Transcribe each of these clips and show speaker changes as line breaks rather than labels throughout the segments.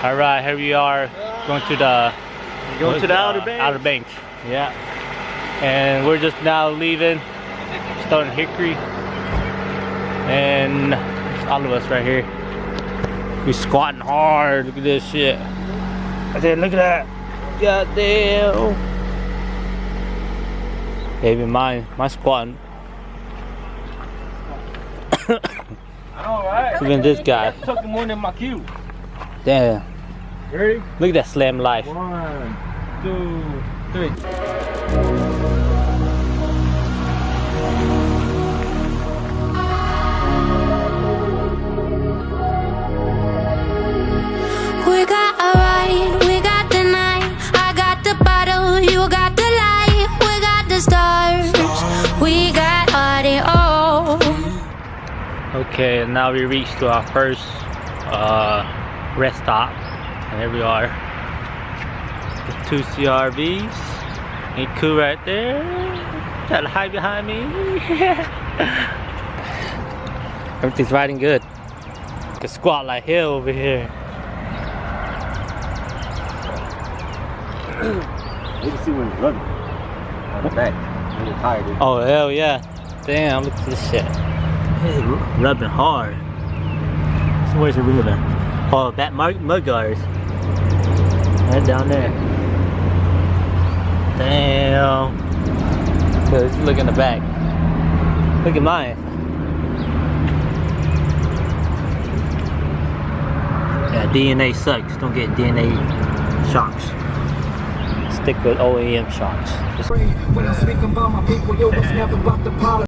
All right, here we are going to the
Outer Banks.
Outer Banks. Yeah, and we're just now leaving, starting Hickory, and it's all of us right here. We squatting hard. Look at this shit. I said, look at that. God damn. Baby, my squatting.
I know, right?
Look at this guy.
Took more than my cue.
Damn.
Ready?
Look at that slam life.
1, 2, 3.
We got a ride, we got the night. I got the bottle, you got the light. We got the stars, we got audio.
Okay, now we reached to our first rest stop, and here we are. The 2 CRVs. Ain't cool right there. Try to hide behind me. Everything's riding good. You can squat like hell over here.
You can see when it's running. On the back. When it's tired.
Oh hell yeah. Damn, look at this shit. It's rubbing hard. So where's the river? Oh, that mud guards. Right down there. Damn. Let's look in the back. Look at mine. Yeah, DNA sucks. Don't get DNA shocks. Stick with OEM shocks.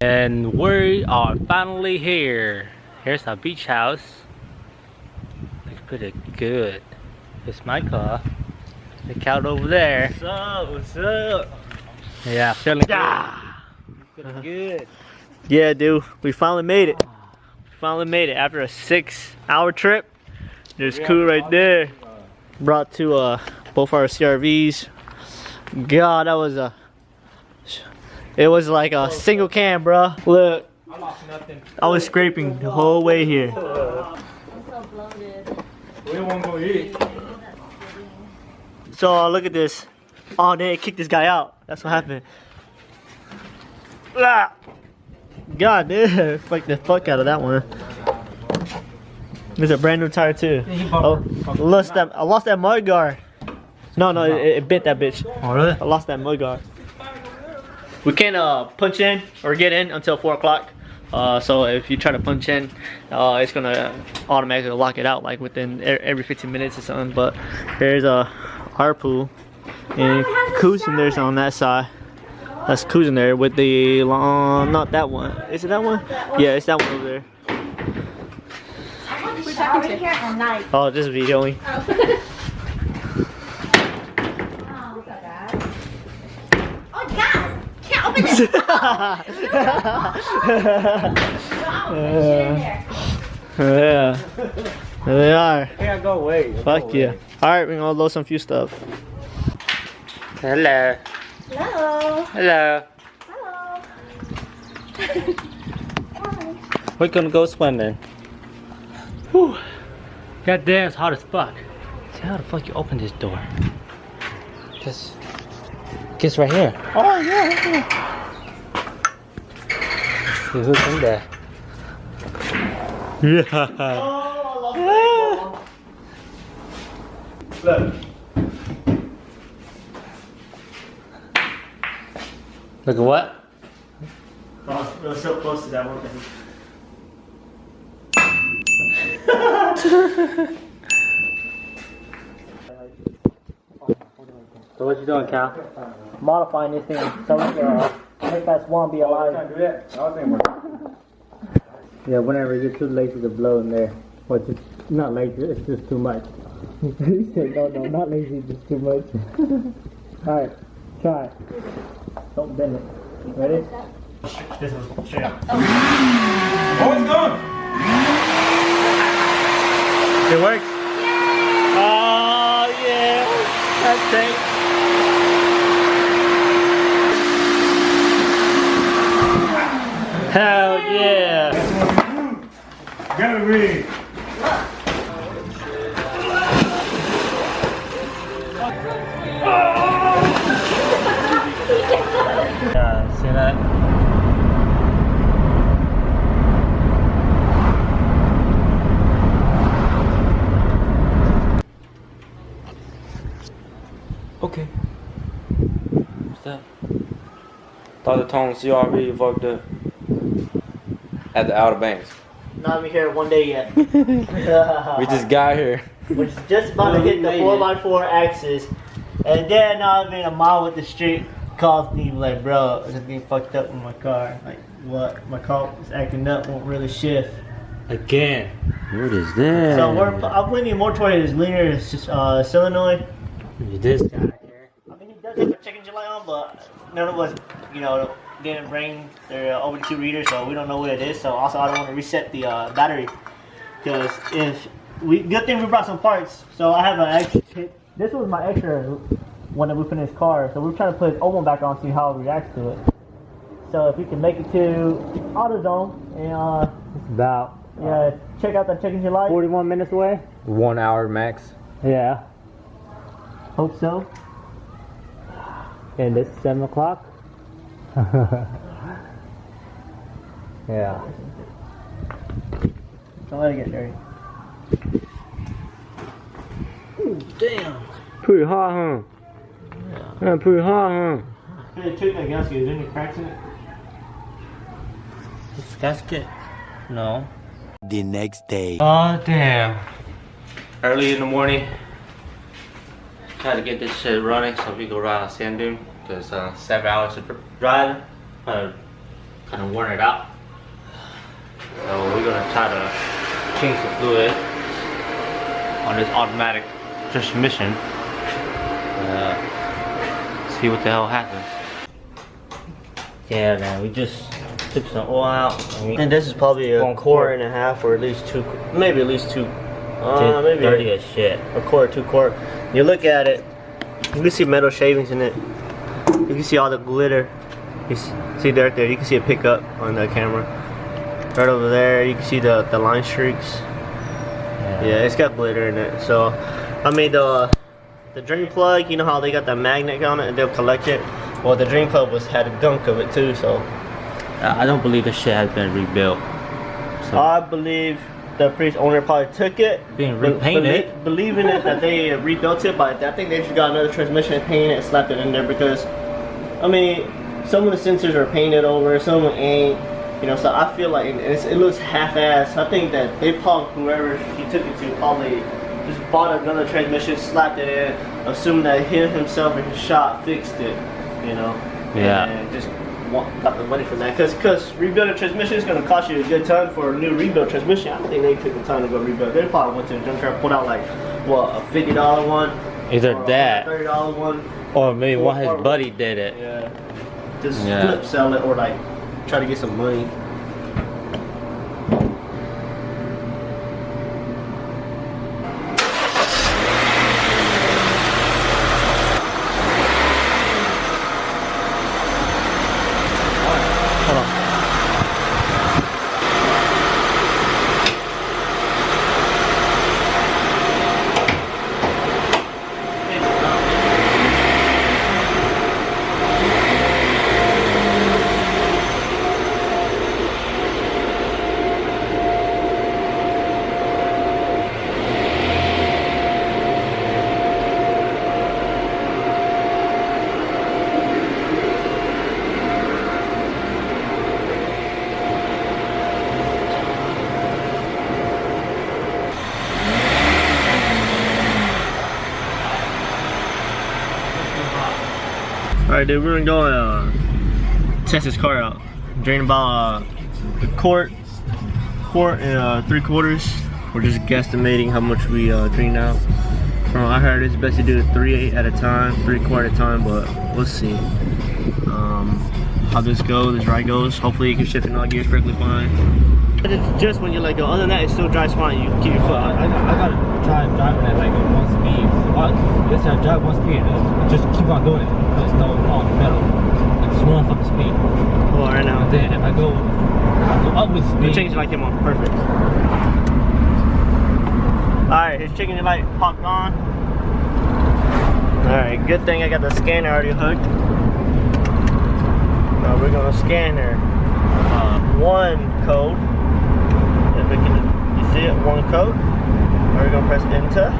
And we are finally here. Here's our beach house. Looks pretty good. It's my car. Look out over there.
What's up? What's up?
Yeah, feeling
Feeling good.
Yeah, dude. We finally made it. Finally made it after a 6-hour trip. There's cool right there. Brought to both our CRVs. God, that was it was like a single cam, bro. Look,
I lost nothing.
I was scraping the whole way here.
We don't want to go eat.
So look at this. Oh, they kicked this guy out. That's what happened. Ah! God damn, fuck the fuck out of that one. There's a brand new tire too. Oh, I lost that mud guard. No, it bent that bitch. Oh really? I lost that mud guard. We can't punch in or get in until 4 o'clock. So if you try to punch in, it's gonna automatically lock it out like within every 15 minutes or something. But here's our pool, and Coos in there's on that side. That's Coos in there with the long, not that one. Is it that one? Yeah, it's that one over there.
We're talking here at night.
Oh, just videoing.
Oh God! Can't open it.
Yeah. There they are.
Can't go away.
Fuck yeah. Alright, we're gonna load some few stuff. Hello.
Hello.
Hello.
Hello.
We're gonna go swimming. Whew. God damn, it's hot as fuck. See how the fuck you open this door? Just guess right here. Oh yeah. See who's in there. Yeah.
Look.
Look at what?
Oh, we're so close to that one thing.
So what you doing, Cal? Modifying this thing so we can make that swan be alive.
Can't do that. That thing works.
Yeah, whenever you're too lazy to blow in there. Well, just not lazy, it's just too much. He said, no, not lazy, just too much. Alright, try it. Don't bend it. Ready?
This is shit. Oh, it's gone!
It works? Yeah! Oh, yeah! That's it. Hell yeah!
Gotta read.
up. Dr. Tone CRV fucked up. At the Outer Banks.
Not even here one day yet.
We just got here.
We're just about to hit the 4x4 axis. And then not even a mile with the street calls me like, bro, this thing fucked up in my car. Like, what? My car is acting up, won't really shift.
Again. What is that?
So I'm leaning more toward his linear solenoid.
This guy here.
I mean, he does have a check engine light on, but none of us, didn't bring their over-the-2 reader, so we don't know what it is. So also, I don't want to reset the battery, because good thing we brought some parts. So I have an extra. This was my extra one that we put in his car. So we're trying to put his old one back on, see how it reacts to it. So if we can make it to AutoZone and
It's about
check out that check engine light.
41 minutes away. 1 hour max.
Yeah. Hope so.
And it's 7 o'clock. Yeah.
Don't let it get dirty. Ooh, damn.
Pretty hot, huh? Yeah, pretty hot, huh?
Hey, check that gasket. Is there any cracks in it?
This gasket? No.
The next day.
Oh, damn. Early in the morning. Try to get this shit running so we go ride on sand dune. Because 7 hours of driving. Kind of worn it out. So we're going to try to change the fluid on this automatic transmission. See what the hell happens. Yeah, man, we just took some oil out.
And this is probably a quart and a half, or at least two, maybe at least two. Maybe
dirty as shit.
A quart, 2 quart. You look at it, you can see metal shavings in it. You can see all the glitter. You see right there, you can see it pick up on the camera. Right over there, you can see the line streaks. Yeah, it's got glitter in it. So I made the drain plug. You know how they got the magnet on it and they'll collect it? Well, the drain plug had a gunk of it too, so.
I don't believe this shit has been rebuilt. So
I believe the previous owner probably took it,
being repainted,
believing it that they rebuilt it, but I think they just got another transmission and painted it and slapped it in there, because I mean, some of the sensors are painted over, some ain't. So I feel like it looks half-assed. I think that they probably, whoever he took it to, probably just bought another transmission, slapped it in, assuming that he himself in his shop fixed it,
Yeah.
And just got the money from that. Because rebuilding a transmission is going to cost you a good ton for a new rebuild transmission. I don't think they took the time to go rebuild. They probably went to the junkyard, pulled out like, what, a $50 one?
Either that,
a $30 one.
or maybe one his buddy did it.
Yeah. Just flip sell it, or like try to get some money. Alright, dude, we're gonna go test this car out. Drain about a quart and 3/4. We're just guesstimating how much we drain out. I heard it's best to do it 3 at a time, 3/4 at a time, but we'll see how this goes, this ride goes. Hopefully you can shift in all gears perfectly fine. It's just when you let go. Other than that, it still drives fine. You can keep your foot.
I gotta try driving at like 1 speed. Let's say I drive 1 speed, just keep on doing it. There's no on the pedal. Like just 1 fucking speed.
Well, right now.
And then if I go up with speed.
The change light came on. Perfect. Alright, his chicken light popped on. Alright, good thing I got the scanner already hooked. Now we're gonna scan her. 1 code. If we can, you see it, 1 code. We're gonna press enter.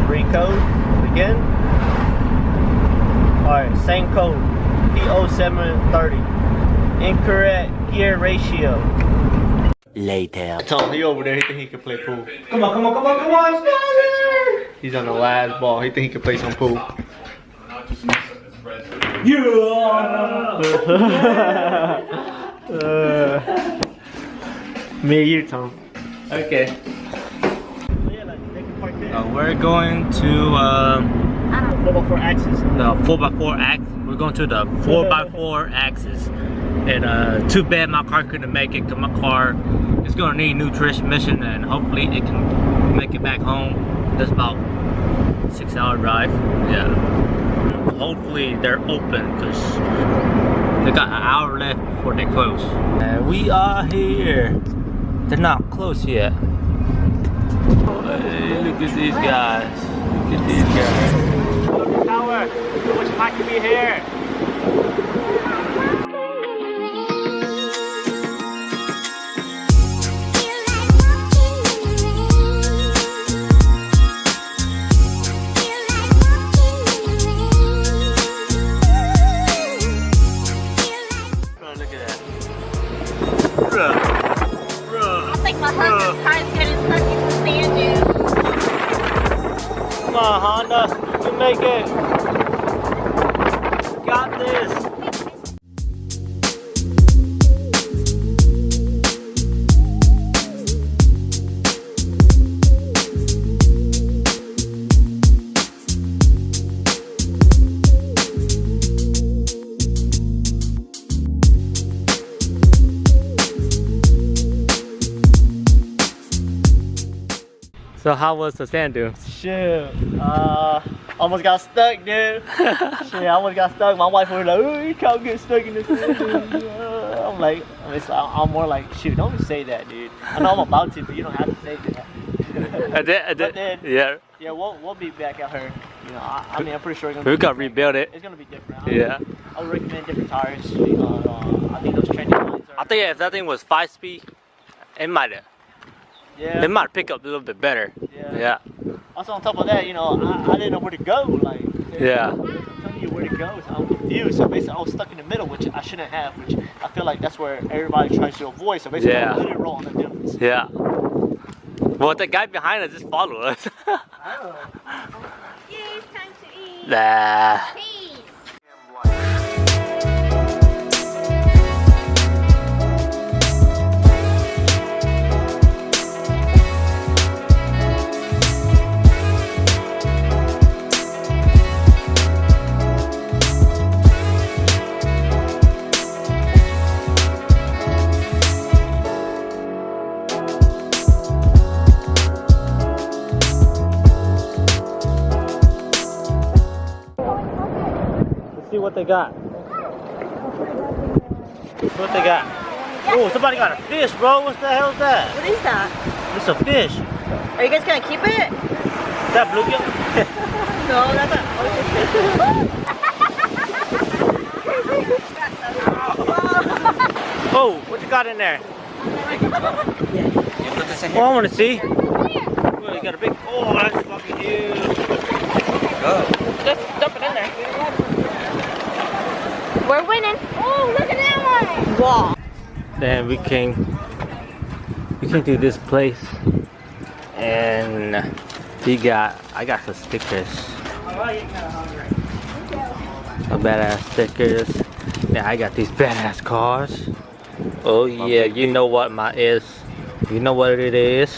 3 code. We again. Alright, same code. PO730. Incorrect gear ratio.
Later.
I told him he over there, he think he can play pool. Come on, come on, come on, come on, Skyler! He's on the last ball, he think he can play some pool. Me and you, Tom.
Okay. We're going to
4x4 axis.
the 4x4 axis. We're going to the 4x4 axis. And too bad my car couldn't make it because my car is gonna need new transmission and hopefully it can make it back home. That's about 6-hour drive. Yeah. Hopefully they're open because they got an hour left before they close. And we are here. They're not closed yet. Hey, look at these guys. Look at these guys.
Tower, how much hot can be here?
My husband's trying to get his turkey from sand dunes.
Come on, Honda, you can make it. Got this.
So how was the sand dune?
Shoot, almost got stuck, dude. Shit, I almost got stuck. My wife was like, "Oh, you can't get stuck in this." I'm like, I'm more like, shoot, don't say that, dude. I know I'm about to, but you don't have to say that.
I did.
But then,
Yeah.
yeah, we'll be back out here. You know, I mean, I'm pretty sure
We gotta rebuild it.
It's gonna be different.
Yeah.
I would recommend different tires. I think those trending lines are.
I think if that thing was 5-speed, it might have.
Yeah.
It might pick up a little bit better. Yeah.
Also, on top of that, you know, I didn't know where to go. Like,
Yeah.
I'm telling you where to go, so I'm confused. So basically, I was stuck in the middle, which I shouldn't have. Which I feel like that's where everybody tries to avoid. So basically,
Yeah.
I literally roll on the dunes.
Yeah. Well, the guy behind us just followed us.
Yeah, it's time to eat.
Nah.
Peace.
See what they got. What they got? Oh, somebody got a fish, bro. What the hell is that?
What is that?
It's a fish.
Are you guys gonna keep it?
Is that bluegill?
No, that's
Oh, what you got in there? Oh, I want to see. Oh, you got a big. Oh, that's fucking huge.
Just dump it in there. We're winning. Oh, look at that one. Wow.
Then we came to this place and I got some stickers. Some badass stickers. Yeah, I got these badass cars. Oh yeah, you know what mine is. You know what it is.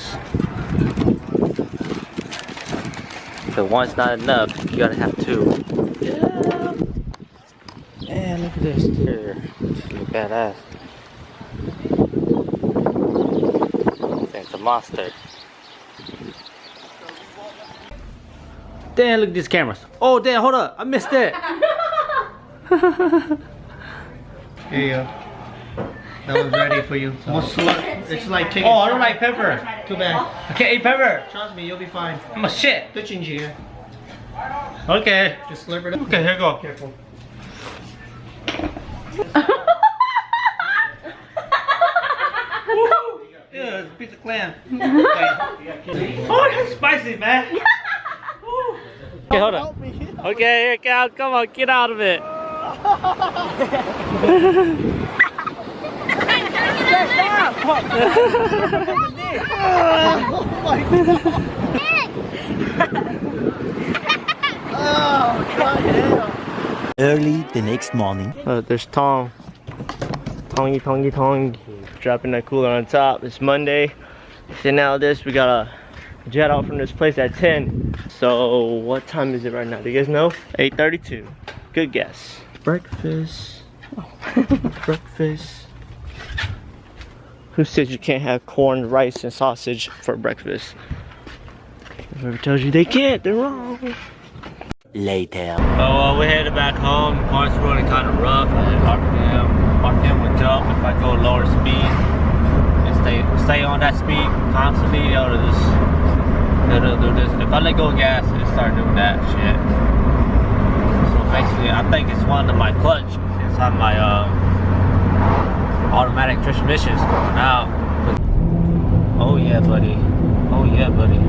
So one's not enough, you gotta have two. Yeah. Man, look at this here. It's really badass. It's a monster. Damn, look at these cameras. Oh damn, hold up, I missed it.
Here you go. That was ready for you. It's like chicken.
Oh, I don't like pepper.
Too bad.
I can't eat pepper.
Trust me, you'll be fine.
I'm a shit.
Pitching here.
Okay.
Just slurp it up.
Okay, here you go.
Careful.
Yeah, it's a piece of clam. Oh, that's spicy, man.
Okay, hold on. Okay, here, Cal, come on, get out of it.
Early the next morning.
There's Tong. Tongy. Dropping that cooler on top. It's Monday. So now we gotta jet out from this place at 10. So what time is it right now? Do you guys know? 8:32. Good guess. Breakfast. Breakfast. Who says you can't have corn, rice, and sausage for breakfast? Whoever tells you they can't, they're wrong.
Later.
Oh, we headed back home. The car's running kind of rough. RPM would jump if I go lower speed. And stay on that speed constantly. It'll do this. If I let go of gas, it'll start doing that shit. So basically, I think it's one of my clutch inside my automatic transmissions going out. Oh yeah, buddy. Oh yeah, buddy.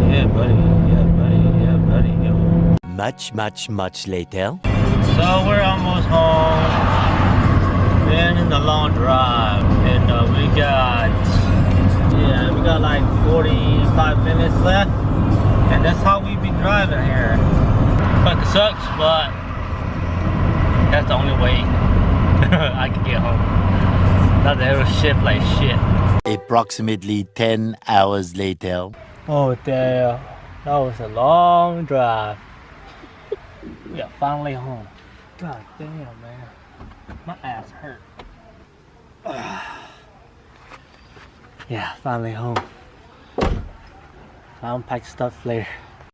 Yeah, buddy. Yeah, buddy. Yeah, buddy. Yeah.
Much later.
So we're almost home. Been in the long drive, and we got like 45 minutes left, and that's how we be driving here. Fucking sucks, but that's the only way I can get home. Not that it'll shift like shit.
Approximately 10 hours later.
Oh damn, that was a long drive. We are finally home. God damn, man. My ass hurt. Yeah, finally home. I'll unpack stuff later.